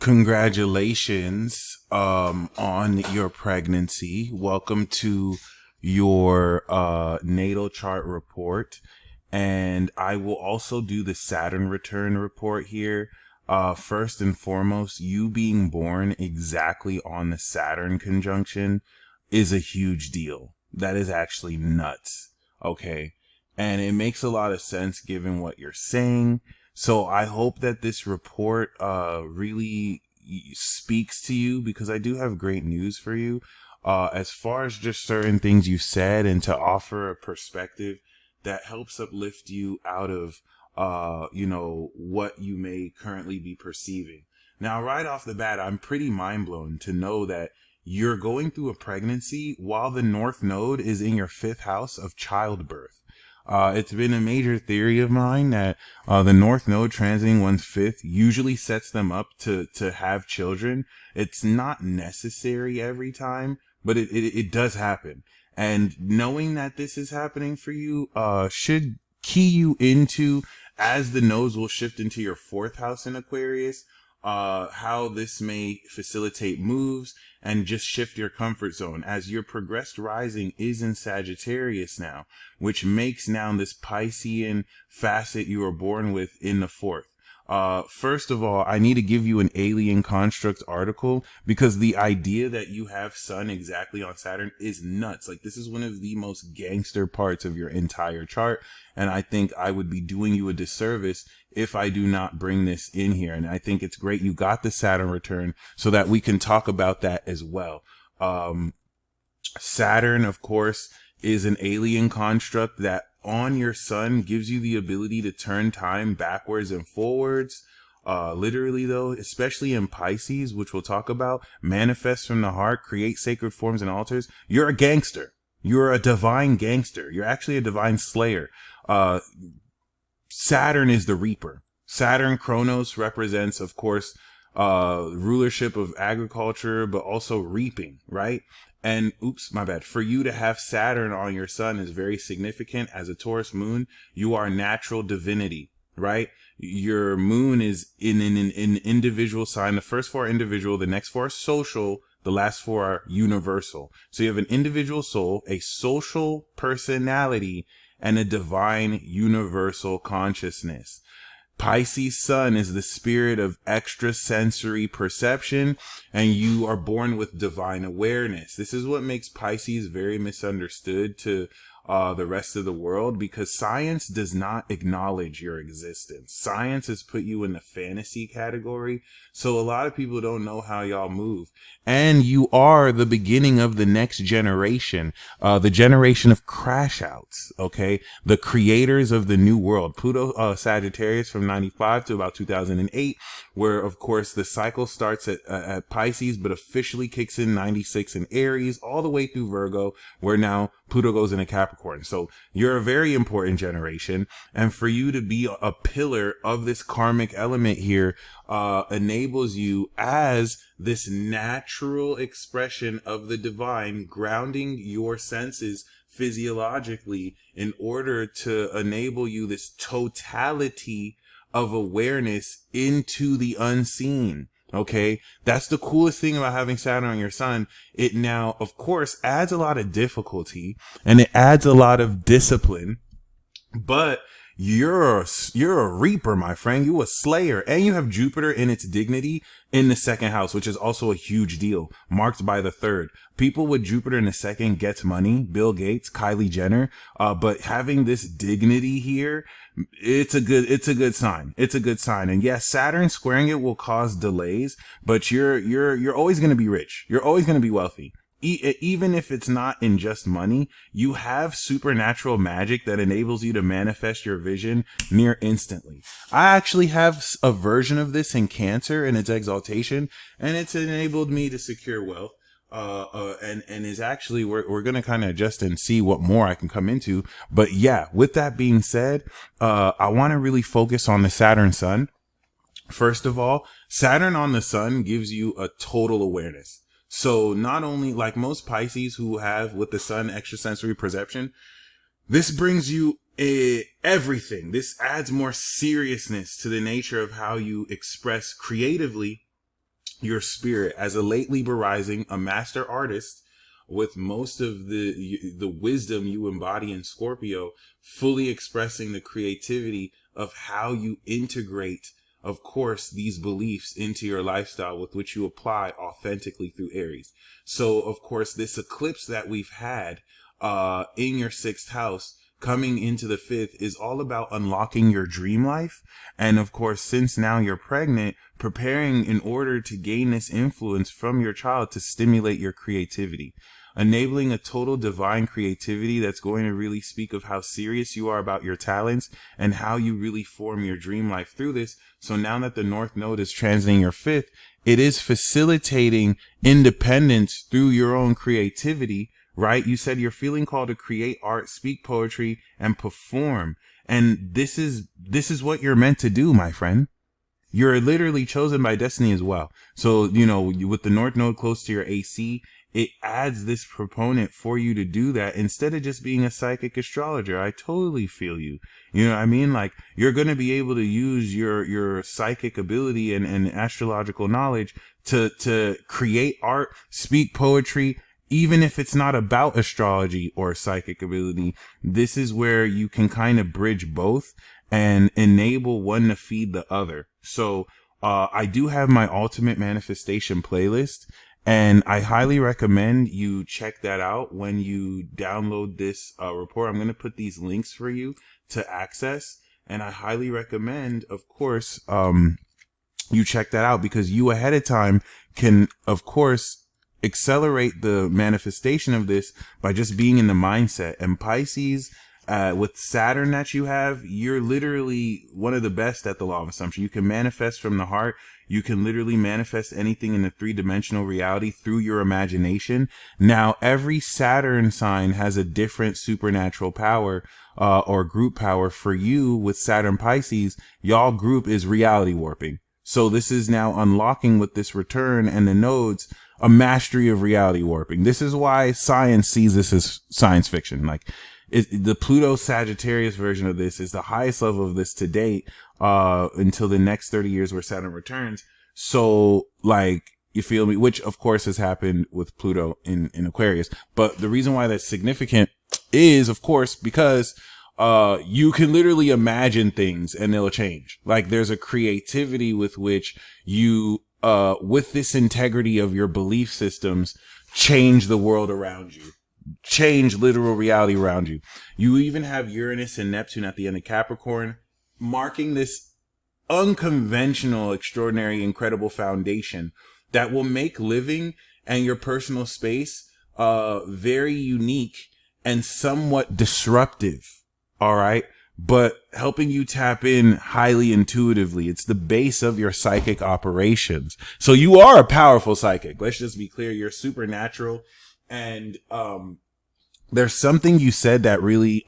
Congratulations on your pregnancy. Welcome to your natal chart report. And I will also do the Saturn return report here. First and foremost, you being born exactly on the Saturn conjunction is a huge deal. That is actually nuts. Okay. And it makes a lot of sense given what you're saying. So I hope that this report really speaks to you, because I do have great news for you. As far as just certain things you said, and to offer a perspective that helps uplift you out of what you may currently be perceiving. Now, right off the bat, I'm pretty mind blown to know that you're going through a pregnancy while the North Node is in your fifth house of childbirth. It's been a major theory of mine that the North Node transiting one's fifth usually sets them up to have children. It's not necessary every time, but it does happen. And knowing that this is happening for you should key you into, as the nodes will shift into your fourth house in Aquarius, how this may facilitate moves and just shift your comfort zone, as your progressed rising is in Sagittarius now, which makes now this Piscean facet you were born with in the fourth. First of all, I need to give you an alien construct article, because the idea that you have Sun exactly on Saturn is nuts. Like, this is one of the most gangster parts of your entire chart. And I think I would be doing you a disservice if I do not bring this in here. And I think it's great you got the Saturn return so that we can talk about that as well. Saturn, of course, is an alien construct that on your Sun gives you the ability to turn time backwards and forwards. Literally though, especially in Pisces, which we'll talk about, manifest from the heart, create sacred forms and altars. You're a gangster. You're a divine gangster. You're actually a divine slayer. Saturn is the reaper. Saturn, Chronos, represents, of course, rulership of agriculture, but also reaping, right? And oops, my bad. For you to have Saturn on your Sun is very significant. As a Taurus moon, you are natural divinity, right? Your moon is in an individual sign. The first four are individual, the next four are social, the last four are universal. So you have an individual soul, a social personality, and a divine universal consciousness. Pisces Sun is the spirit of extrasensory perception, and you are born with divine awareness. This is what makes Pisces very misunderstood to the rest of the world, because science does not acknowledge your existence. Science has put you in the fantasy category, so a lot of people don't know how y'all move. And you are the beginning of the next generation, the generation of crash outs, okay? The creators of the new world. Pluto Sagittarius from 95 to about 2008, where of course the cycle starts at Pisces, but officially kicks in 96 in Aries, all the way through Virgo, where now Pluto goes into Capricorn. So you're a very important generation, and for you to be a pillar of this karmic element here enables you as this natural expression of the divine, grounding your senses physiologically in order to enable you this totality of awareness into the unseen. Okay, that's the coolest thing about having Saturn on your Sun. It now, of course, adds a lot of difficulty and it adds a lot of discipline, but you're a reaper, my friend. You a slayer, and you have Jupiter in its dignity in the second house, which is also a huge deal, marked by the third. People with Jupiter in the second gets money. Bill Gates, Kylie Jenner. But having this dignity here, it's a good sign. It's a good sign. And yes, Saturn squaring it will cause delays, but you're always going to be rich. You're always going to be wealthy. Even if it's not in just money, you have supernatural magic that enables you to manifest your vision near instantly. I actually have a version of this in Cancer in its exaltation, and it's enabled me to secure wealth. And is actually, we're going to kind of adjust and see what more I can come into. But yeah, with that being said, I want to really focus on the Saturn Sun. First of all, Saturn on the Sun gives you a total awareness. So not only, like most Pisces who have with the Sun extrasensory perception, this brings you everything. This adds more seriousness to the nature of how you express creatively your spirit as a late Libra rising, a master artist with most of the wisdom you embody in Scorpio, fully expressing the creativity of how you integrate, of course, these beliefs into your lifestyle with which you apply authentically through Aries. So, of course, this eclipse that we've had in your sixth house coming into the fifth is all about unlocking your dream life. And of course, since now you're pregnant, preparing in order to gain this influence from your child to stimulate your creativity, enabling a total divine creativity that's going to really speak of how serious you are about your talents and how you really form your dream life through this. So now that the North Node is transiting your fifth, it is facilitating independence through your own creativity, right? You said you're feeling called to create art, speak poetry, and perform. And this is what you're meant to do, my friend. You're literally chosen by destiny as well. So, with the North Node close to your AC, it adds this proponent for you to do that instead of just being a psychic astrologer. I totally feel you. You know what I mean? Like, you're going to be able to use your psychic ability and astrological knowledge to create art, speak poetry, even if it's not about astrology or psychic ability. This is where you can kind of bridge both and enable one to feed the other. So I do have my ultimate manifestation playlist, and I highly recommend you check that out when you download this report. I'm going to put these links for you to access, and I highly recommend, of course, you check that out, because you ahead of time can, of course, accelerate the manifestation of this by just being in the mindset. And Pisces, with Saturn that you have, you're literally one of the best at the law of assumption. You can manifest from the heart. You can literally manifest anything in the three-dimensional reality through your imagination. Now, every Saturn sign has a different supernatural power or group power. For you, with Saturn Pisces, y'all group is reality warping. So this is now unlocking with this return and the nodes a mastery of reality warping. This is why science sees this as science fiction. Like, the Pluto Sagittarius version of this is the highest level of this to date, until the next 30 years where Saturn returns. So, like, you feel me? Which, of course, has happened with Pluto in Aquarius. But the reason why that's significant is, of course, because you can literally imagine things and they'll change. Like, there's a creativity with which you, with this integrity of your belief systems, change the world around you, change literal reality around you. You even have Uranus and Neptune at the end of Capricorn, marking this unconventional, extraordinary, incredible foundation that will make living and your personal space very unique and somewhat disruptive. All right. But helping you tap in highly intuitively. It's the base of your psychic operations. So you are a powerful psychic. Let's just be clear. You're supernatural. And there's something you said that really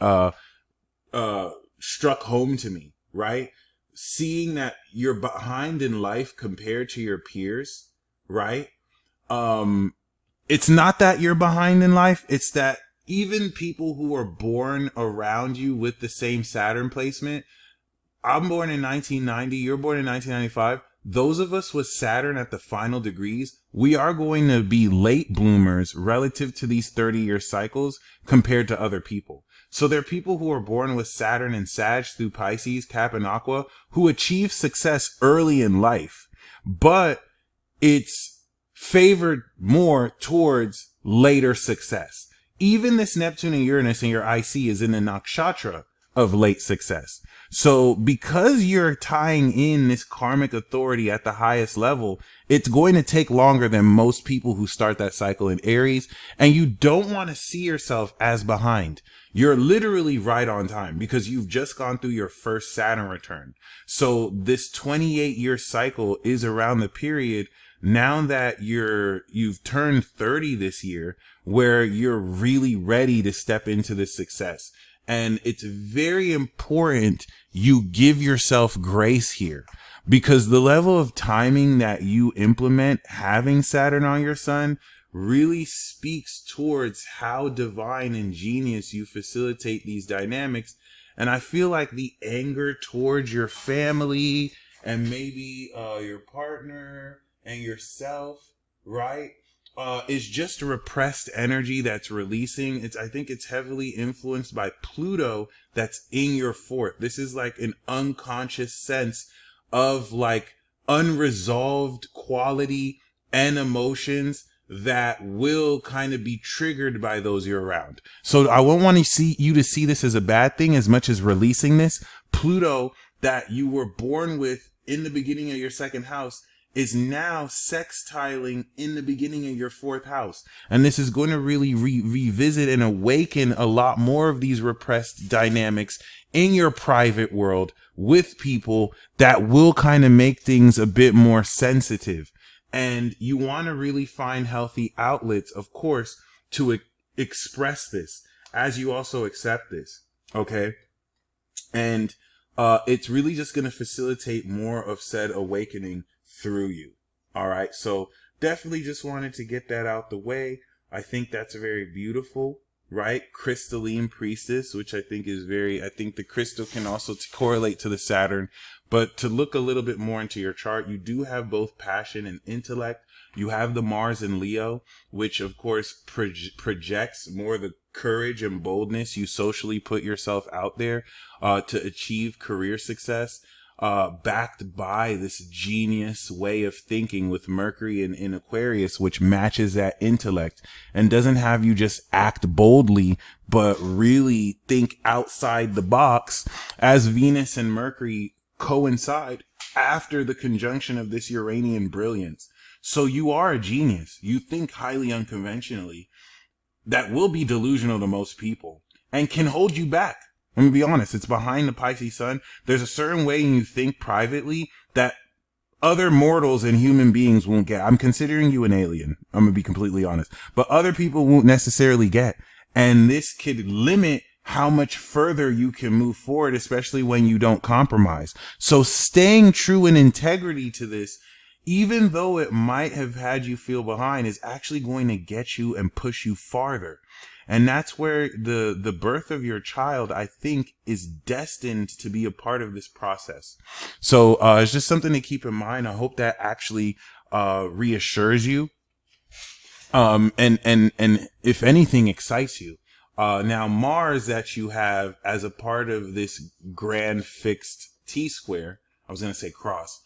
struck home to me, right? Seeing that you're behind in life compared to your peers, right? It's not that you're behind in life. It's that even people who are born around you with the same Saturn placement, I'm born in 1990, you're born in 1995. Those of us with Saturn at the final degrees, we are going to be late bloomers relative to these 30-year cycles compared to other people. So there are people who are born with Saturn and Sag through Pisces, Cap, and Aqua who achieve success early in life, but it's favored more towards later success. Even this Neptune and Uranus in your IC is in the nakshatra of late success. So because you're tying in this karmic authority at the highest level, it's going to take longer than most people who start that cycle in Aries. And you don't want to see yourself as behind. You're literally right on time because you've just gone through your first Saturn return. So this 28-year cycle is around the period now that you've turned 30 this year, where you're really ready to step into this success. And it's very important you give yourself grace here, because the level of timing that you implement having Saturn on your sun really speaks towards how divine and genius you facilitate these dynamics. And I feel like the anger towards your family and maybe your partner and yourself, right? Is just a repressed energy that's releasing. I think it's heavily influenced by Pluto that's in your fourth. This is like an unconscious sense of like unresolved quality and emotions that will kind of be triggered by those you're around. So I won't want to see you to see this as a bad thing as much as releasing this. Pluto that you were born with in the beginning of your second house is now sextiling in the beginning of your fourth house. And this is going to really revisit and awaken a lot more of these repressed dynamics in your private world with people that will kind of make things a bit more sensitive. And you want to really find healthy outlets, of course, to express this as you also accept this. Okay. And it's really just going to facilitate more of said awakening through you. All right. So definitely just wanted to get that out the way. I think that's very beautiful, right? Crystalline priestess, which I think the crystal can also correlate to the Saturn, but to look a little bit more into your chart, you do have both passion and intellect. You have the Mars in Leo, which of course projects more the courage and boldness you socially put yourself out there to achieve career success, backed by this genius way of thinking with Mercury in Aquarius, which matches that intellect and doesn't have you just act boldly, but really think outside the box as Venus and Mercury coincide after the conjunction of this Uranian brilliance. So you are a genius. You think highly unconventionally. That will be delusional to most people and can hold you back. Let me be honest. It's behind the Pisces sun. There's a certain way you think privately that other mortals and human beings won't get. I'm considering you an alien. I'm going to be completely honest, but other people won't necessarily get. And this could limit how much further you can move forward, especially when you don't compromise. So staying true in integrity to this, even though it might have had you feel behind, is actually going to get you and push you farther. And that's where the birth of your child, I think, is destined to be a part of this process. So it's just something to keep in mind. I hope that actually reassures you, and if anything, excites you. Now Mars that you have as a part of this grand fixed T-square, I was going to say cross,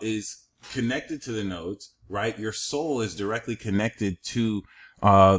is connected to the nodes, right? Your soul is directly connected to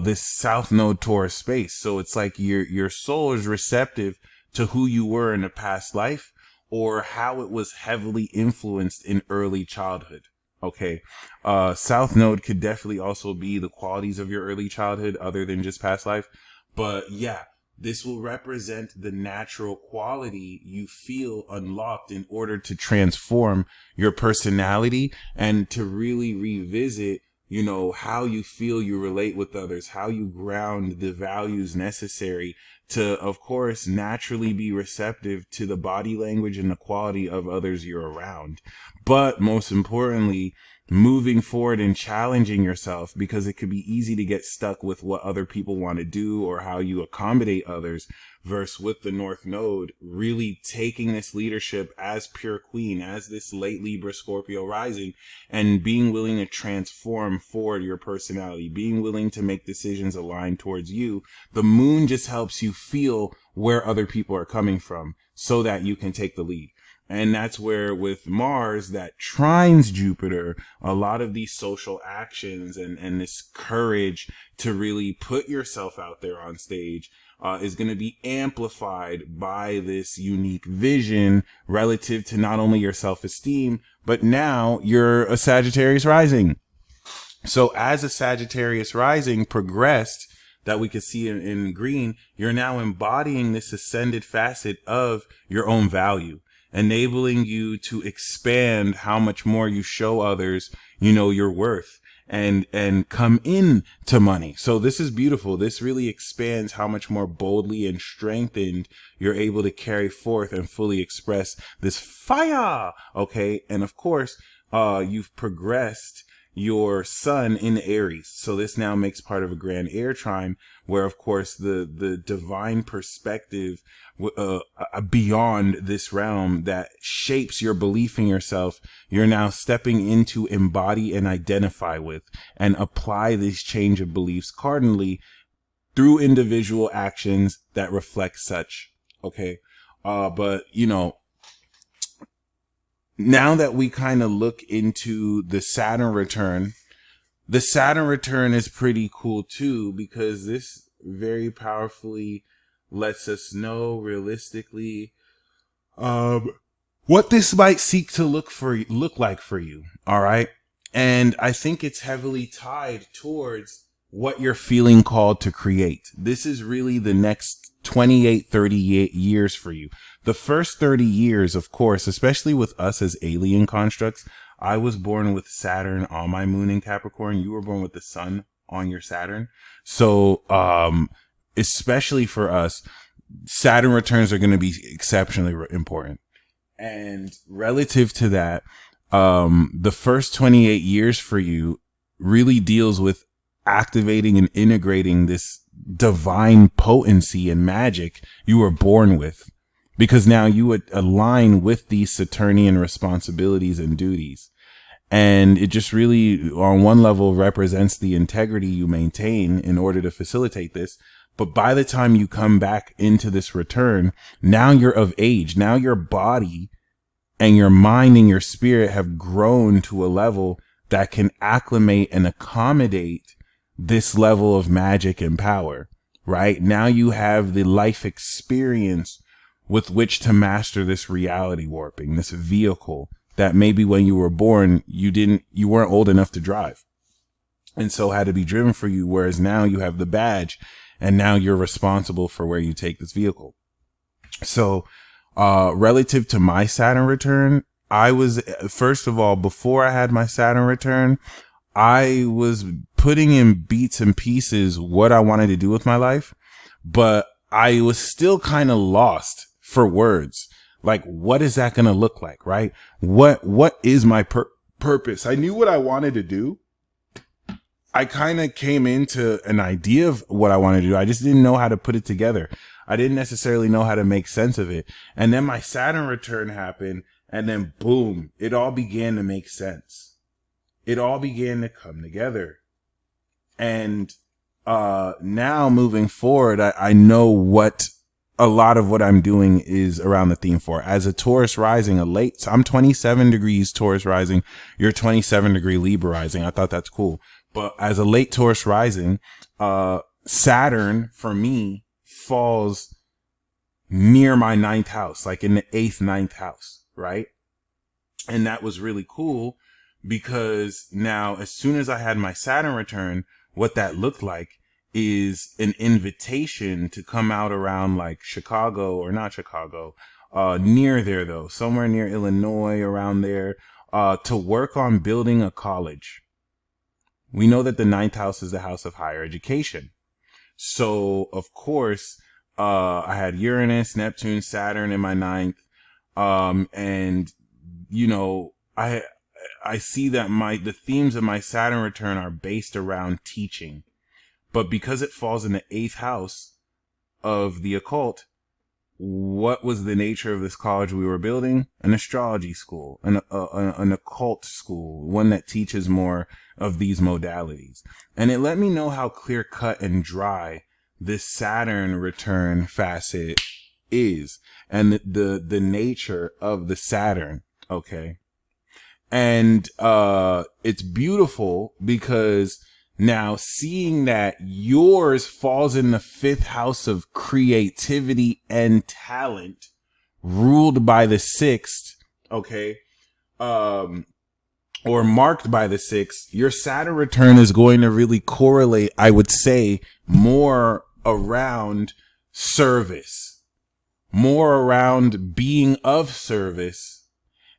this south node Taurus space. So it's like your soul is receptive to who you were in a past life or how it was heavily influenced in early childhood. Okay. South node could definitely also be the qualities of your early childhood other than just past life. But yeah, this will represent the natural quality you feel unlocked in order to transform your personality and to really revisit, you know, how you feel you relate with others, how you ground the values necessary to, of course, naturally be receptive to the body language and the quality of others you're around. But most importantly, moving forward and challenging yourself, because it could be easy to get stuck with what other people want to do or how you accommodate others, versus with the North Node really taking this leadership as pure queen, as this late Libra Scorpio rising, and being willing to transform forward your personality, being willing to make decisions aligned towards you. The moon just helps you feel where other people are coming from so that you can take the lead. And that's where with Mars that trines Jupiter, a lot of these social actions and this courage to really put yourself out there on stage is going to be amplified by this unique vision relative to not only your self-esteem, but now you're a Sagittarius rising. So as a Sagittarius rising progressed, that we could see in green, you're now embodying this ascended facet of your own value, enabling you to expand how much more you show others, you know, your worth and come in to money. So this is beautiful. This really expands how much more boldly and strengthened you're able to carry forth and fully express this fire. Okay. And of course, you've progressed, your sun in Aries. So this now makes part of a grand air trine where, of course, the divine perspective beyond this realm that shapes your belief in yourself, you're now stepping into, embody and identify with, and apply this change of beliefs cardinally through individual actions that reflect such. Okay. But you know, now that we kind of look into the Saturn return is pretty cool too, because this very powerfully lets us know realistically what this might seek to look like for you. All right. And I think it's heavily tied towards what you're feeling called to create. This is really the next 28, 38 years for you. The first 30 years, of course, especially with us as alien constructs, I was born with Saturn on my moon in Capricorn. You were born with the sun on your Saturn. So, especially for us, Saturn returns are going to be exceptionally important. And relative to that, the first 28 years for you really deals with activating and integrating this divine potency and magic you were born with, because now you would align with these Saturnian responsibilities and duties. And it just really, on one level, represents the integrity you maintain in order to facilitate this. But by the time you come back into this return, now you're of age. Now your body and your mind and your spirit have grown to a level that can acclimate and accommodate this level of magic and power, right? Now you have the life experience with which to master this reality warping, this vehicle that maybe when you were born, you weren't old enough to drive, and so had to be driven for you. Whereas now you have the badge, and now you're responsible for where you take this vehicle. So, relative to my Saturn return, I was, first of all, before I had my Saturn return, I was putting in bits and pieces what I wanted to do with my life, but I was still kind of lost for words. Like, what is that going to look like, right? What is my purpose? I knew what I wanted to do. I kind of came into an idea of what I wanted to do. I just didn't know how to put it together. I didn't necessarily know how to make sense of it. And then my Saturn return happened, and then boom, it all began to make sense. It all began to come together. And now moving forward, I know what a lot of what I'm doing is around the theme for. As a Taurus rising, so I'm 27 degrees Taurus rising. You're 27 degree Libra rising. I thought that's cool. But as a late Taurus rising, Saturn for me falls near my 9th house, like in the 8th, 9th house, right? And that was really cool, because now as soon as I had my Saturn return, what that looked like is an invitation to come out around like Chicago, or not Chicago, near there though, somewhere near Illinois, around there, to work on building a college. We know that the 9th house is the house of higher education. So of course, I had Uranus, Neptune, Saturn in my 9th. And you know, I see that the themes of my Saturn return are based around teaching. But because it falls in the 8th house of the occult, what was the nature of this college we were building? An astrology school, an occult school, one that teaches more of these modalities. And it let me know how clear cut and dry this Saturn return facet is, and the nature of the Saturn. Okay. And it's beautiful, because now seeing that yours falls in the 5th house of creativity and talent, ruled by the 6th, okay, or marked by the 6th, your Saturn return is going to really correlate, I would say, more around service, more around being of service,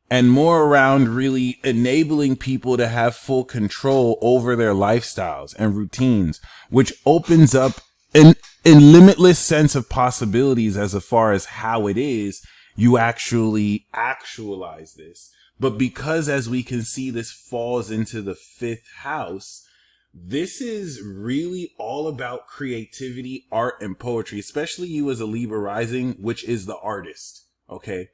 and more around really enabling people to have full control over their lifestyles and routines, which opens up an limitless sense of possibilities as far as how it is you actually actualize this. But because, as we can see, this falls into the 5th house, this is really all about creativity, art, and poetry, especially you as a Libra rising, which is the artist. Okay.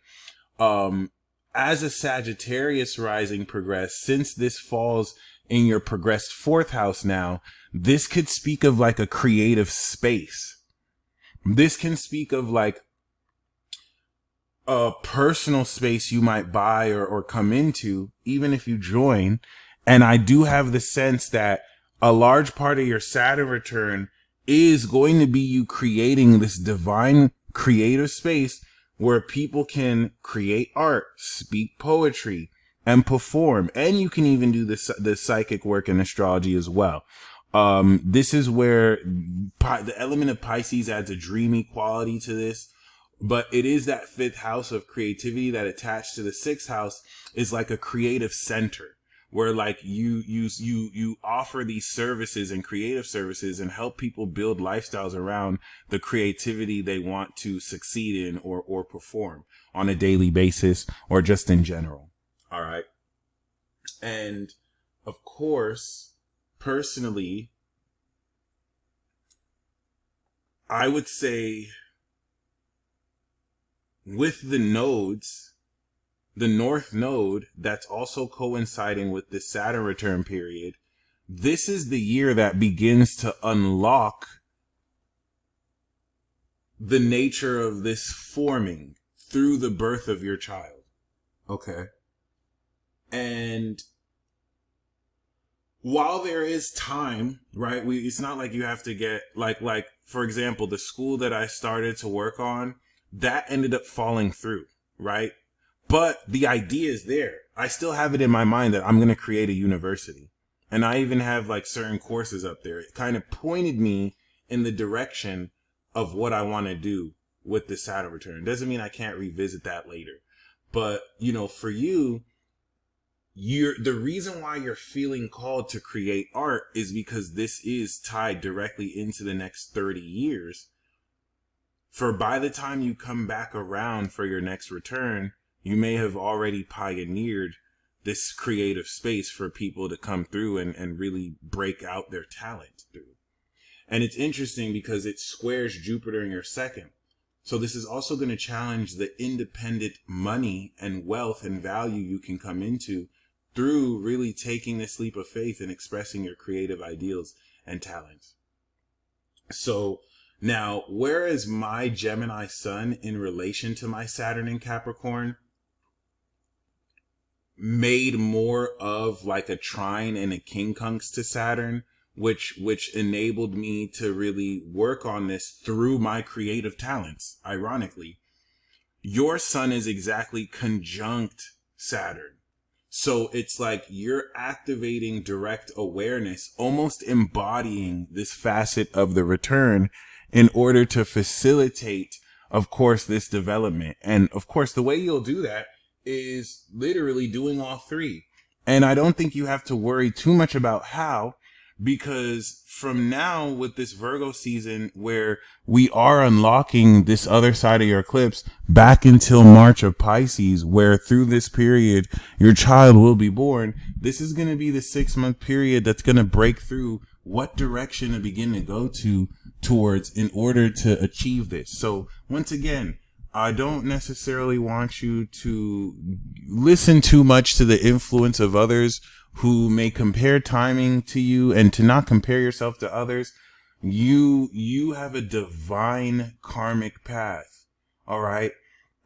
As a Sagittarius rising progress, since this falls in your progressed 4th house now, this could speak of like a creative space. This can speak of like a personal space you might buy or come into, even if you join. And I do have the sense that a large part of your Saturn return is going to be you creating this divine creative space where people can create art, speak poetry, and perform. And you can even do the psychic work and astrology as well. This is where the element of Pisces adds a dreamy quality to this. But it is that 5th house of creativity that attached to the 6th house is like a creative center where like you offer these services and creative services and help people build lifestyles around the creativity they want to succeed in or perform on a daily basis or just in general. All right. And of course, personally, I would say with the nodes, the North Node that's also coinciding with the Saturn return period, this is the year that begins to unlock the nature of this forming through the birth of your child. Okay. And while there is time, right, it's not like you have to get like, for example, the school that I started to work on, that ended up falling through, right? But the idea is there. I still have it in my mind that I'm going to create a university. And I even have like certain courses up there. It kind of pointed me in the direction of what I want to do with the Saturn return. Doesn't mean I can't revisit that later. But, you know, for you, the reason why you're feeling called to create art is because this is tied directly into the next 30 years. For by the time you come back around for your next return, you may have already pioneered this creative space for people to come through and really break out their talent through. And it's interesting because it squares Jupiter in your 2nd. So this is also going to challenge the independent money and wealth and value you can come into through really taking this leap of faith and expressing your creative ideals and talents. So now, whereas my Gemini sun in relation to my Saturn in Capricorn made more of like a trine and a quincunx to Saturn, which enabled me to really work on this through my creative talents, ironically, your sun is exactly conjunct Saturn. So it's like you're activating direct awareness, almost embodying this facet of the return in order to facilitate, of course, this development. And of course, the way you'll do that is literally doing all three. And I don't think you have to worry too much about how, because from now with this Virgo season where we are unlocking this other side of your eclipse back until March of Pisces, where through this period your child will be born, this is going to be the 6-month period that's going to break through what direction to begin to go towards in order to achieve this. So once again, I don't necessarily want you to listen too much to the influence of others who may compare timing to you, and to not compare yourself to others. You have a divine karmic path. All right.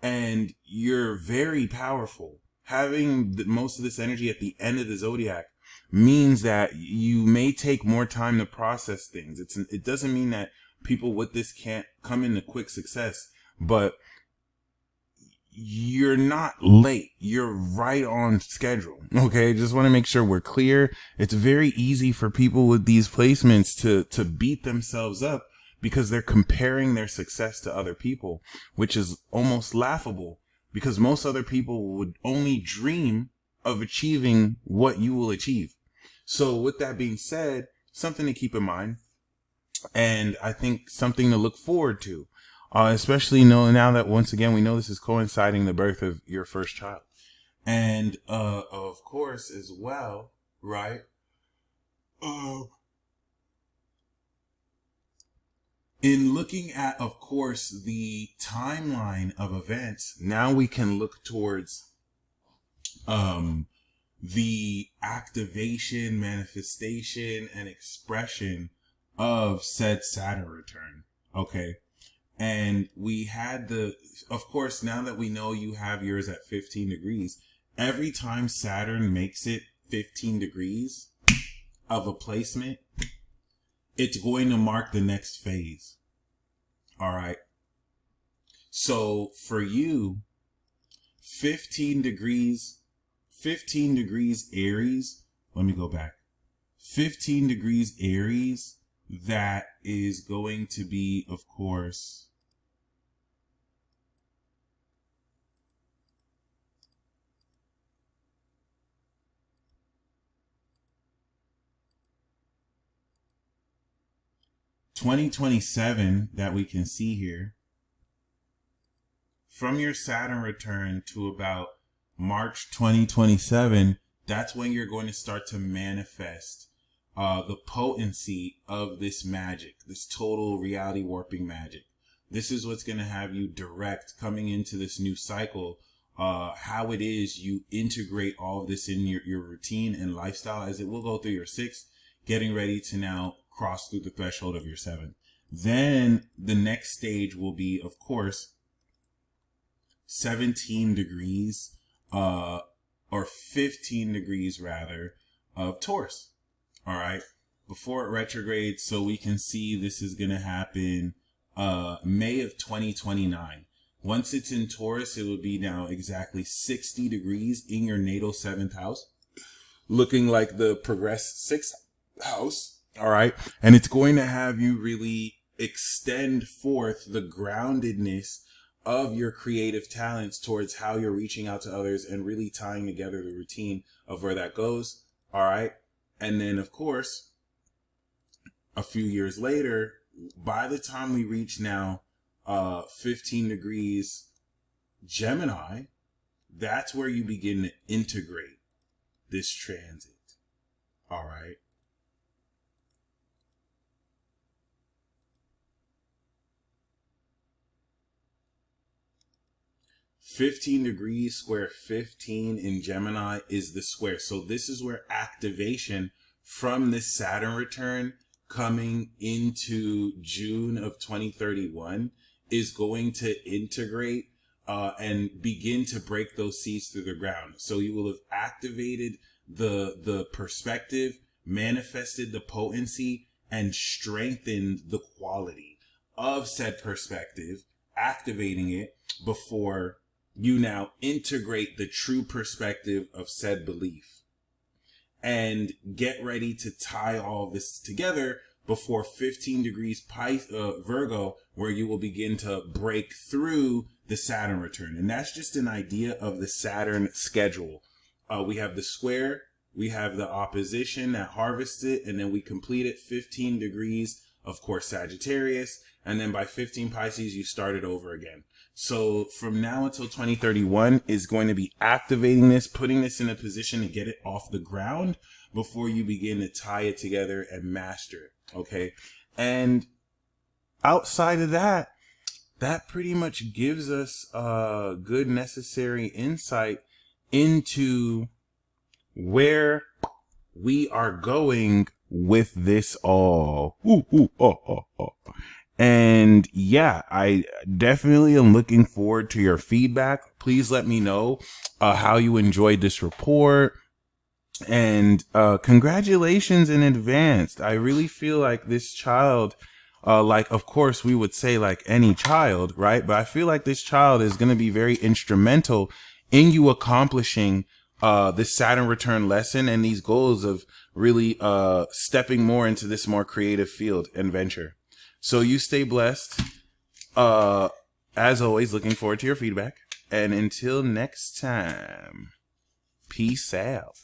And you're very powerful. Having most of this energy at the end of the zodiac means that you may take more time to process things. It doesn't mean that people with this can't come into quick success, but you're not late. You're right on schedule. Okay. Just want to make sure we're clear. It's very easy for people with these placements to beat themselves up because they're comparing their success to other people, which is almost laughable because most other people would only dream of achieving what you will achieve. So with that being said, something to keep in mind, and I think something to look forward to. Especially now that once again we know this is coinciding the birth of your first child. And of course as well, right? In looking at, of course, the timeline of events, now we can look towards the activation, manifestation, and expression of said Saturn return. Okay. And we had of course, now that we know you have yours at 15 degrees, every time Saturn makes it 15 degrees of a placement, it's going to mark the next phase. All right. So for you, 15 degrees Aries. Let me go back. 15 degrees Aries. That is going to be, of course, (2027) that we can see here. From your Saturn return to about March 2027, that's when you're going to start to manifest the potency of this magic, this total reality warping magic. This is what's going to have you direct coming into this new cycle, how it is you integrate all of this in your routine and lifestyle, as it will go through your 6th, getting ready to now cross through the threshold of your 7th. Then the next stage will be, of course, 17 degrees, or 15 degrees rather, of Taurus. All right. Before it retrogrades, so we can see this is going to happen May of 2029. Once it's in Taurus, it will be now exactly 60 degrees in your natal 7th house, looking like the progressed 6th house. All right. And it's going to have you really extend forth the groundedness of your creative talents towards how you're reaching out to others and really tying together the routine of where that goes. All right. And then, of course, a few years later, by the time we reach now 15 degrees Gemini, that's where you begin to integrate this transit. All right. 15 degrees square 15 in Gemini is the square. So this is where activation from this Saturn return coming into June of 2031 is going to integrate and begin to break those seeds through the ground. So you will have activated the perspective, manifested the potency, and strengthened the quality of said perspective, activating it before you now integrate the true perspective of said belief and get ready to tie all this together before 15 degrees Virgo, where you will begin to break through the Saturn return. And that's just an idea of the Saturn schedule. We have the square, we have the opposition that harvests it, and then we complete it 15 degrees, of course, Sagittarius. And then by 15 Pisces, you start it over again. So from now until 2031 is going to be activating this, putting this in a position to get it off the ground before you begin to tie it together and master it. Okay. And outside of that, that pretty much gives us a good necessary insight into where we are going with this all. And yeah, I definitely am looking forward to your feedback. Please let me know how you enjoyed this report. And congratulations in advance. I really feel like this child, like, of course, we would say like any child, right? But I feel like this child is going to be very instrumental in you accomplishing this Saturn return lesson and these goals of really stepping more into this more creative field and venture. So you stay blessed. As always, looking forward to your feedback. And until next time, peace out.